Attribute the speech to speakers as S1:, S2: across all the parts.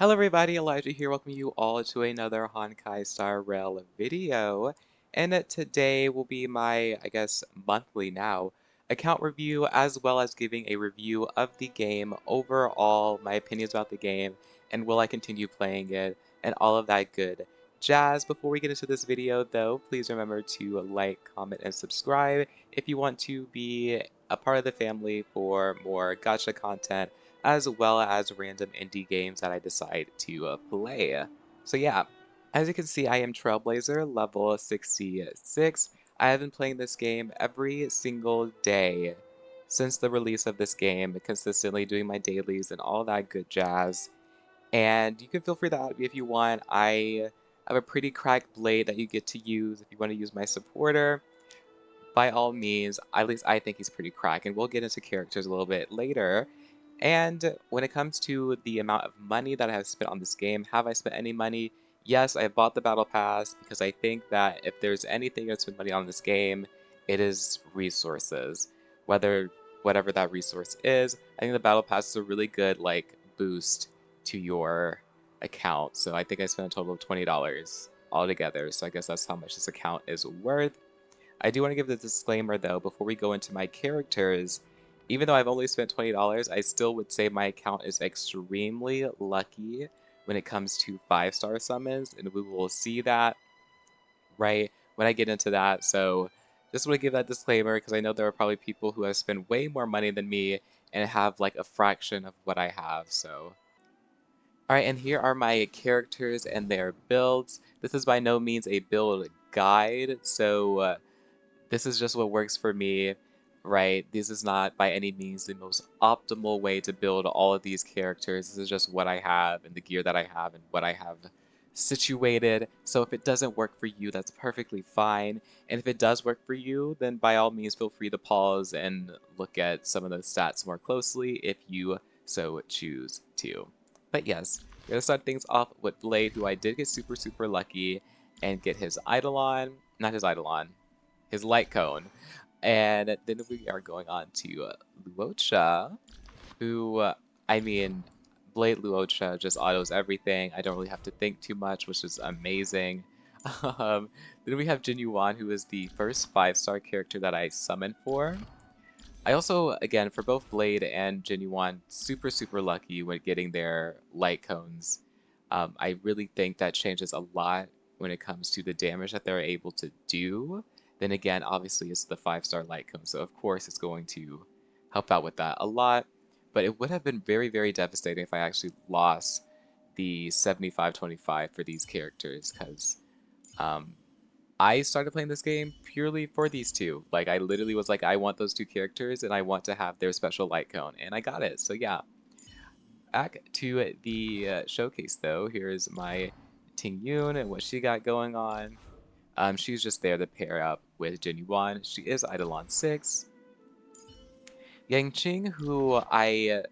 S1: Hello everybody, Elijah here. Welcome you all to another Honkai Star Rail video. And today will be my, monthly now, account review as well as giving a review of the game overall, my opinions about the game, and will I continue playing it, and all of that good jazz. Before we get into this video though, please remember to like, comment, and subscribe if you want to be a part of the family for more gacha content as well as random indie games that I decide to play. So yeah, as you can see, I am Trailblazer, level 66. I have been playing this game every single day since the release of this game, consistently doing my dailies and all that good jazz. And you can feel free to add me if you want. I have a pretty cracked blade that you get to use if you want to use my supporter. By all means, at least I think he's pretty cracked, and we'll get into characters a little bit later. And when it comes to the amount of money that I have spent on this game, have I spent any money? Yes, I bought the Battle Pass because I think that if there's anything to spend money on this game, it is resources. Whatever that resource is, I think the Battle Pass is a really good boost to your account. So I think I spent a total of $20 altogether. So I guess that's how much this account is worth. I do want to give the disclaimer though, before we go into my characters, even though I've only spent $20, I still would say my account is extremely lucky when it comes to 5-star summons, and we will see that right when I get into that. So just want to give that disclaimer because I know there are probably people who have spent way more money than me and have like a fraction of what I have, so. Alright, and here are my characters and their builds. This is by no means a build guide, so this is just what works for me, right? This is not by any means the most optimal way to build all of these characters. This is just what I have and the gear that I have and what I have situated. So if it doesn't work for you, that's perfectly fine. And if it does work for you, then by all means feel free to pause and look at some of the stats more closely if you so choose to. But yes, we're gonna start things off with Blade, who I did get super lucky and get his Eidolon, not his Eidolon, his light cone. And then we are going on to LiQWYD, who, I mean, Blade LiQWYD just autos everything. I don't really have to think too much, which is amazing. Um, then we have Jinyuan, who is the first 5-star character that I summoned for. I also, again, for both Blade and Jinyuan, super lucky when getting their light cones. I really think that changes a lot when it comes to the damage that they're able to do. Then again, obviously it's the 5-star light cone, so of course it's going to help out with that a lot. But it would have been very devastating if I actually lost the 75-25 for these characters, because I started playing this game purely for these two. Like, I literally was like, I want those two characters, and I want to have their special light cone, and I got it. So yeah. Back to the showcase, though. Here's my Ting Yun and what she got going on. She's just there to pair up with Jinyuan. She is Eidolon 6. Yangqing, who I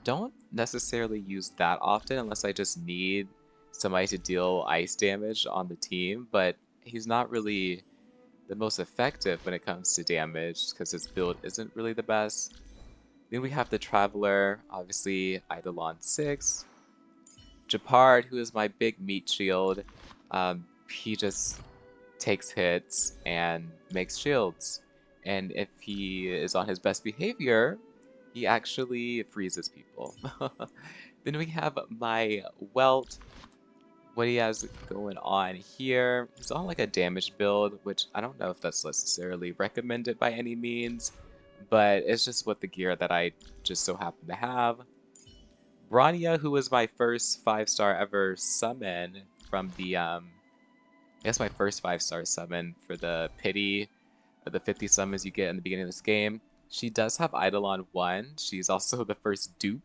S1: don't necessarily use that often unless I just need somebody to deal ice damage on the team, but he's not really the most effective when it comes to damage because his build isn't really the best. Then we have the Traveler, obviously Eidolon 6. Japard, who is my big meat shield, he just takes hits and makes shields. And if he is on his best behavior, he actually freezes people. Then we have my Welt. What he has going on here, he's on like a damage build, which I don't know if that's necessarily recommended by any means, but it's just what the gear that I just so happen to have. Branya, who was my first 5-star ever summon from the, I guess my first 5-star summon for the pity, or the 50 summons you get in the beginning of this game. She does have Eidolon 1. She's also the first dupe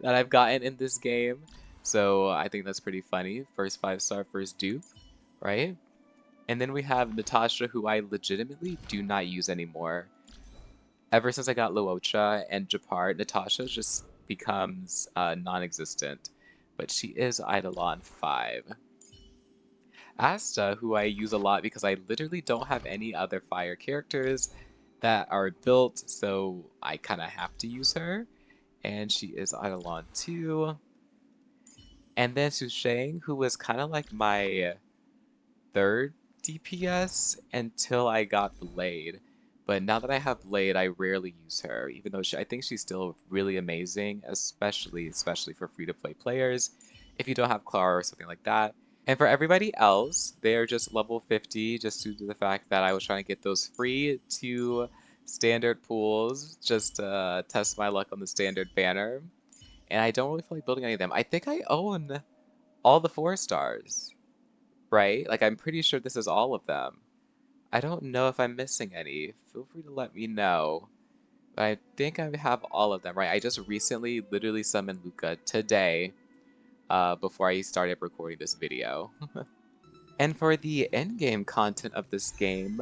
S1: that I've gotten in this game. So I think that's pretty funny. First 5-star, first dupe, right? And then we have Natasha, who I legitimately do not use anymore. Ever since I got LiQWYD and Japard, Natasha just becomes non-existent. But she is Eidolon 5. Asta, who I use a lot because I literally don't have any other fire characters that are built, so I kind of have to use her. And she is Eidolon 2. And then Susheng, who was kind of like my third DPS until I got Blade. But now that I have Blade, I rarely use her, even though I think she's still really amazing, especially for free-to-play players, if you don't have Clara or something like that. And for everybody else, they're just level 50 just due to the fact that I was trying to get those free to standard pools just to test my luck on the standard banner. And I don't really feel like building any of them. I think I own all the 4-stars, right? Like, I'm pretty sure this is all of them. I don't know if I'm missing any. Feel free to let me know. But I think I have all of them, right? I just recently literally summoned Luca today, before I started recording this video. And for the endgame content of this game,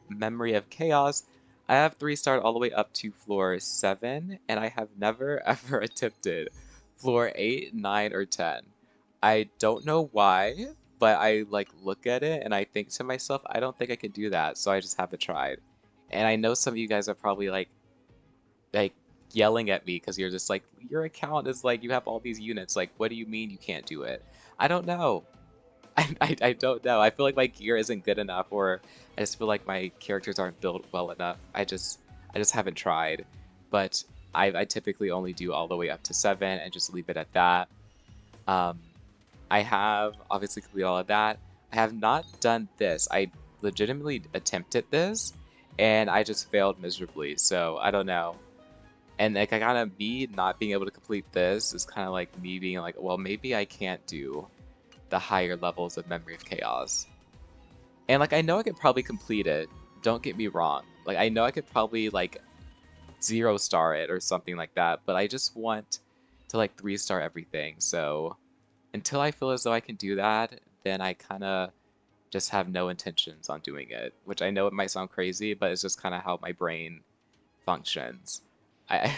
S1: Memory of Chaos, I have 3-starred all the way up to floor 7, and I have never ever attempted floor 8, 9, or 10. I don't know why, but I like look at it and I think to myself, I don't think I can do that, so I just haven't tried. And I know some of you guys are probably like yelling at me because you're just like, your account is like, you have all these units, like, what do you mean you can't do it? I don't know. I don't know. I feel like my gear isn't good enough, or I just feel like my characters aren't built well enough. I just haven't tried. But I typically only do all the way up to 7 and just leave it at that. Um, I have obviously completed all of that. I have not done this. I legitimately attempted this, and I just failed miserably. So I don't know. And like, I kind of me not being able to complete this is kind of like me being like, well, maybe I can't do the higher levels of Memory of Chaos. And like, I know I could probably complete it. Don't get me wrong. Like, I know I could probably like 0-star it or something like that, but I just want to like 3-star everything. So until I feel as though I can do that, then I kind of just have no intentions on doing it, which I know it might sound crazy, but it's just kind of how my brain functions. I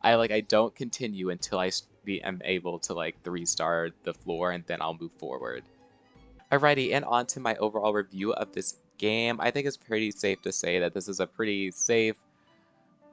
S1: I don't continue until am able to like 3-star the floor, and then I'll move forward. Alrighty, and on to my overall review of this game. I think it's pretty safe to say that this is a pretty safe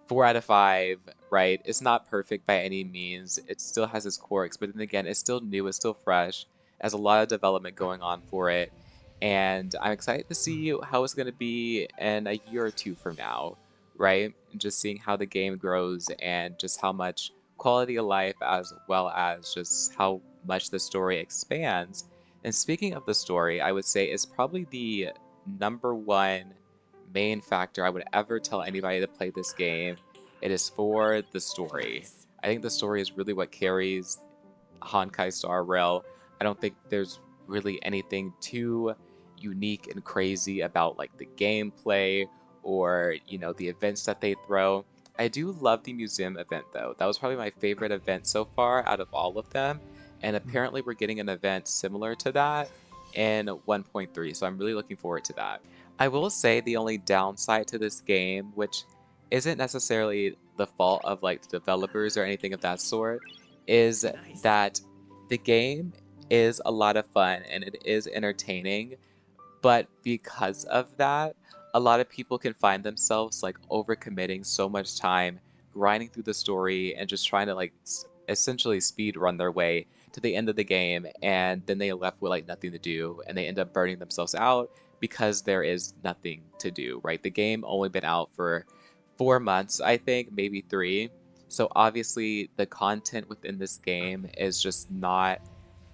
S1: 4 out of 5, right? It's not perfect by any means. It still has its quirks, but then again, it's still new, it's still fresh. It has a lot of development going on for it, and I'm excited to see how it's going to be in a year or two from now, right? And just seeing how the game grows and just how much quality of life as well as just how much the story expands. And speaking of the story, I would say it's probably the #1 main factor I would ever tell anybody to play this game. It is for the story.
S2: Nice.
S1: I think the story is really what carries Honkai Star Rail. I don't think there's really anything too unique and crazy about like the gameplay or, the events that they throw. I do love the museum event though. That was probably my favorite event so far out of all of them. And apparently we're getting an event similar to that in 1.3, so I'm really looking forward to that. I will say the only downside to this game, which isn't necessarily the fault of like the developers or anything of that sort, is
S2: Nice.
S1: that the game is a lot of fun and it is entertaining, but because of that, a lot of people can find themselves like overcommitting so much time, grinding through the story, and just trying to like essentially speed run their way to the end of the game, and then they are left with like nothing to do, and they end up burning themselves out because there is nothing to do, right? The game only been out for 4 months, I think, maybe 3. So obviously the content within this game is just not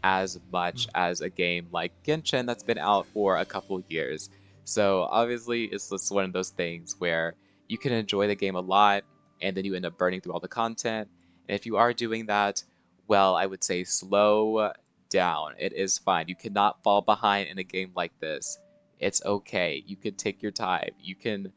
S1: as much as a game like Genshin that's been out for a couple years. So obviously it's just one of those things where you can enjoy the game a lot and then you end up burning through all the content. And if you are doing that, well, I would say slow down. It is fine. You cannot fall behind in a game like this. It's okay. You can take your time. You can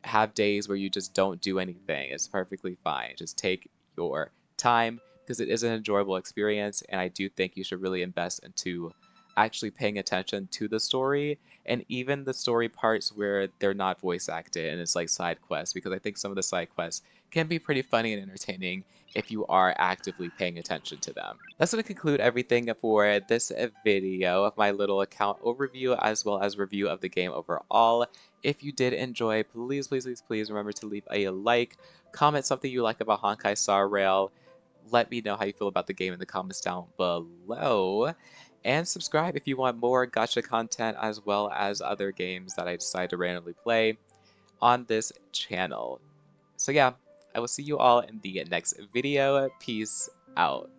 S1: have days where you just don't do anything. It's perfectly fine. Just take your time because it is an enjoyable experience, and I do think you should really invest into actually paying attention to the story and even the story parts where they're not voice acted and it's like side quests, because I think some of the side quests can be pretty funny and entertaining if you are actively paying attention to them. That's going to conclude everything for this video of my little account overview as well as review of the game overall. If you did enjoy, please, please, please, please remember to leave a like, comment something you like about Honkai Star Rail, Let me know how you feel about the game in the comments down below. And subscribe if you want more gacha content as well as other games that I decide to randomly play on this channel. So yeah, I will see you all in the next video. Peace out.